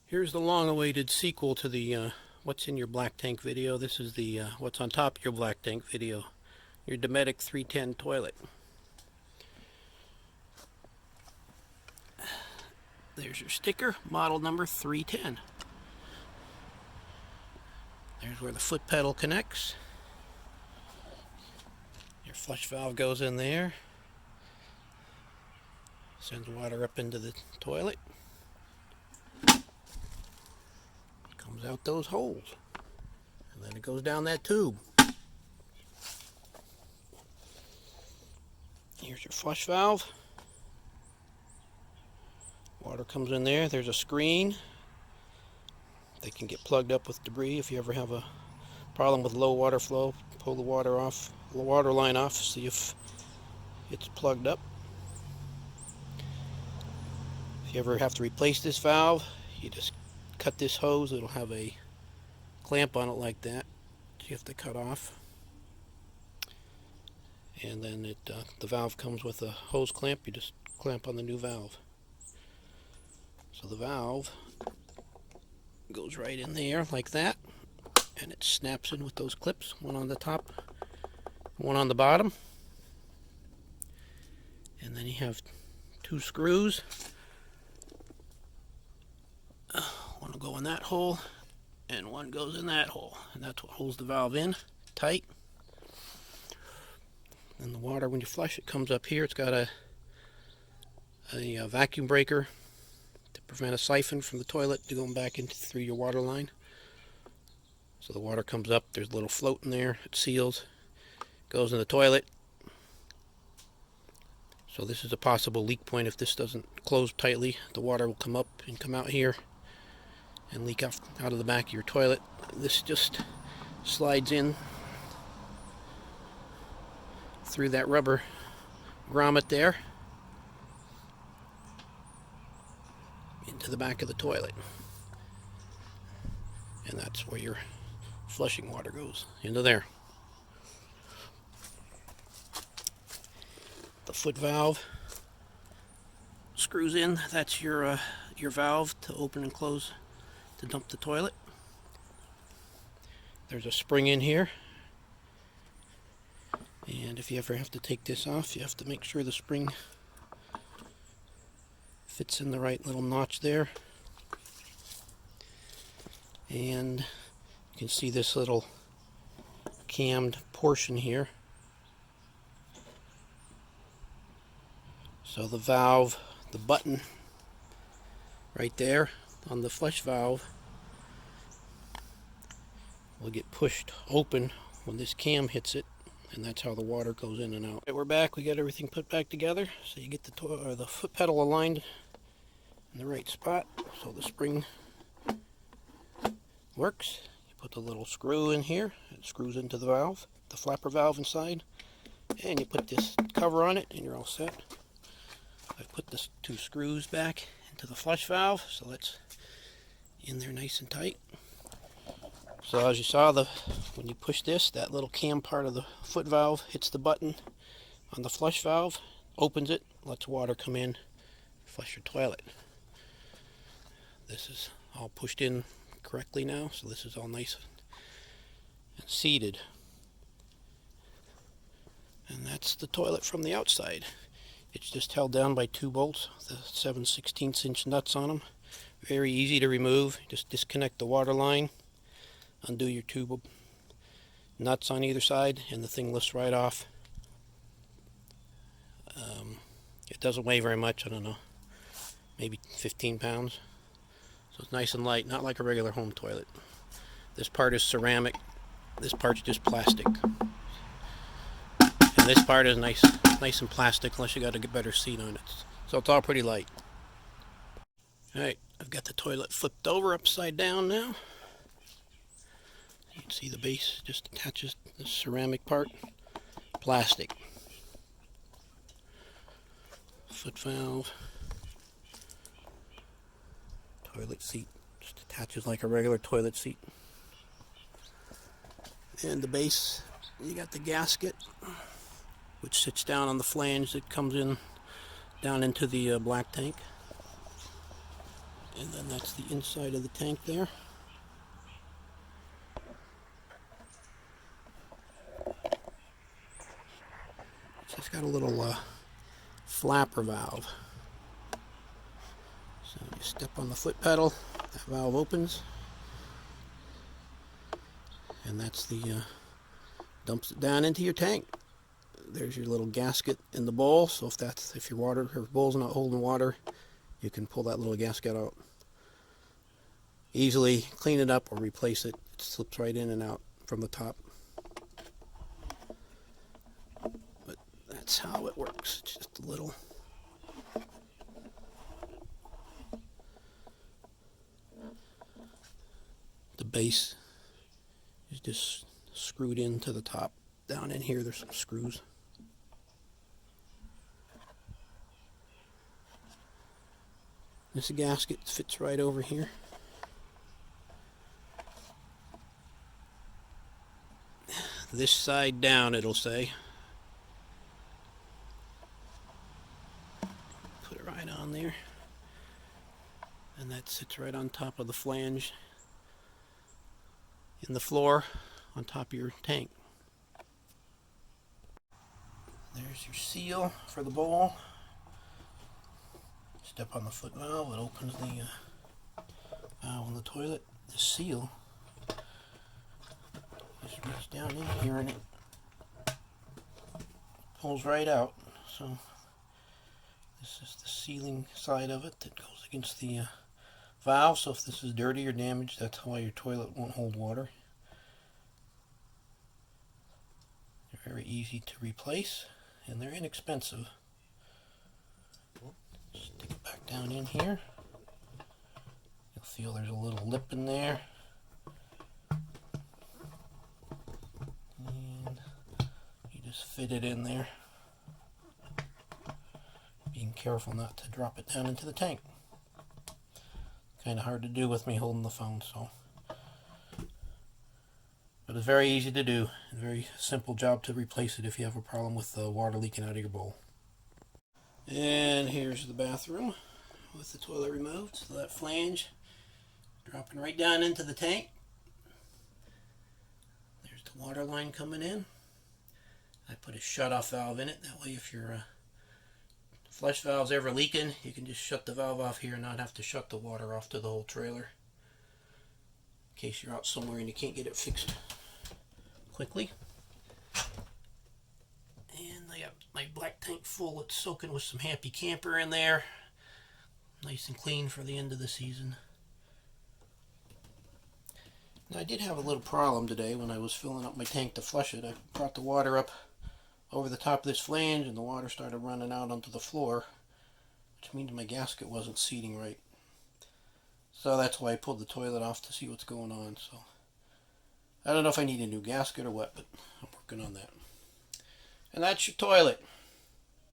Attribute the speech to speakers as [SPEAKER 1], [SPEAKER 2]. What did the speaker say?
[SPEAKER 1] Here's the long-awaited sequel to the What's in Your Black Tank video. This is the What's on Top of Your Black Tank video. Your Dometic 310 toilet. There's your sticker, model number 310. There's where the foot pedal connects. Your flush valve goes in there. Sends water up into the toilet. Comes out those holes. And then it goes down that tube. Here's your flush valve. Water comes in there. There's a screen. They can get plugged up with debris if you ever have a problem with low water flow. Pull the water off, the water line off, see if it's plugged up. If you ever have to replace this valve, you just cut this hose. It'll have a clamp on it like that. You have to cut off. And then the valve comes with a hose clamp. You just clamp on the new valve. So the valve goes right in there like that, and it snaps in with those clips, one on the top, one on the bottom. And then you have two screws. One will go in that hole, and one goes in that hole, and that's what holds the valve in tight. And the water, when you flush it, comes up here. It's got a vacuum breaker to prevent a siphon from the toilet to going back into through your water line. So the water comes up. There's a little float in there. It seals, goes in the toilet. So this is a possible leak point. If this doesn't close tightly, the water will come up and come out here and leak out of the back of your toilet. This just slides in through that rubber grommet there into the back of the toilet, and that's where your flushing water goes, into there. The foot valve screws in. That's your valve to open and close to dump the toilet. There's a spring in here, and if you ever have to take this off, you have to make sure the spring fits in the right little notch there. And you can see this little cammed portion here. So the valve, the button right there on the flush valve will get pushed open when this cam hits it, and that's how the water goes in and out. Okay, we're back. We got everything put back together, so you get the foot pedal aligned in the right spot, so the spring works. You put the little screw in here. It screws into the valve, the flapper valve inside, and you put this cover on it, and you're all set. I've put the two screws back into the flush valve, so that's in there nice and tight. So as you saw, when you push this, that little cam part of the foot valve hits the button on the flush valve, opens it, lets water come in, flush your toilet. This is all pushed in correctly now, so this is all nice and seated. And that's the toilet from the outside. It's just held down by two bolts, the 7/16" nuts on them. Very easy to remove. Just disconnect the water line, undo your two nuts on either side, and the thing lifts right off. It doesn't weigh very much, I don't know, maybe 15 pounds. So it's nice and light, not like a regular home toilet. This part is ceramic, this part's just plastic. And this part is nice and plastic, unless you got a better seat on it. So it's all pretty light. Alright, I've got the toilet flipped over upside down now. You can see the base just attaches the ceramic part, plastic. Foot valve. Toilet seat just attaches like a regular toilet seat. And the base, you got the gasket, which sits down on the flange that comes in down into the black tank. And then that's the inside of the tank there. It's got a little flapper valve. So you step on the foot pedal, that valve opens, and that's the dumps it down into your tank. There's your little gasket in the bowl, so if your bowl's not holding water, you can pull that little gasket out. Easily clean it up or replace it. It slips right in and out from the top. But that's how it works. It's just a little. The base is just screwed into the top. Down in here, there's some screws. This gasket fits right over here. This side down, it'll say. Put it right on there. And that sits right on top of the flange in the floor on top of your tank. There's your seal for the bowl. Step on the foot valve, it opens the valve in the toilet. The seal, just reach down in here and it pulls right out. So this is the sealing side of it that goes against the valve. So if this is dirty or damaged, that's why your toilet won't hold water. They're very easy to replace and they're inexpensive. Stick it back down in here. You'll feel there's a little lip in there. And you just fit it in there. Being careful not to drop it down into the tank. Kind of hard to do with me holding the phone, so. But it's very easy to do. A very simple job to replace it if you have a problem with the water leaking out of your bowl. And here's the bathroom with the toilet removed. So that flange dropping right down into the tank. There's the water line coming in. I put a shut-off valve in it. That way if your flush valve's ever leaking, you can just shut the valve off here and not have to shut the water off to the whole trailer. In case you're out somewhere and you can't get it fixed quickly. And I got my black tank full. It's soaking with some Happy Camper in there. Nice and clean for the end of the season. Now I did have a little problem today when I was filling up my tank to flush it. I brought the water up over the top of this flange and the water started running out onto the floor, which means my gasket wasn't seating right. So that's why I pulled the toilet off to see what's going on. So I don't know if I need a new gasket or what, but I'm working on that. And that's your toilet.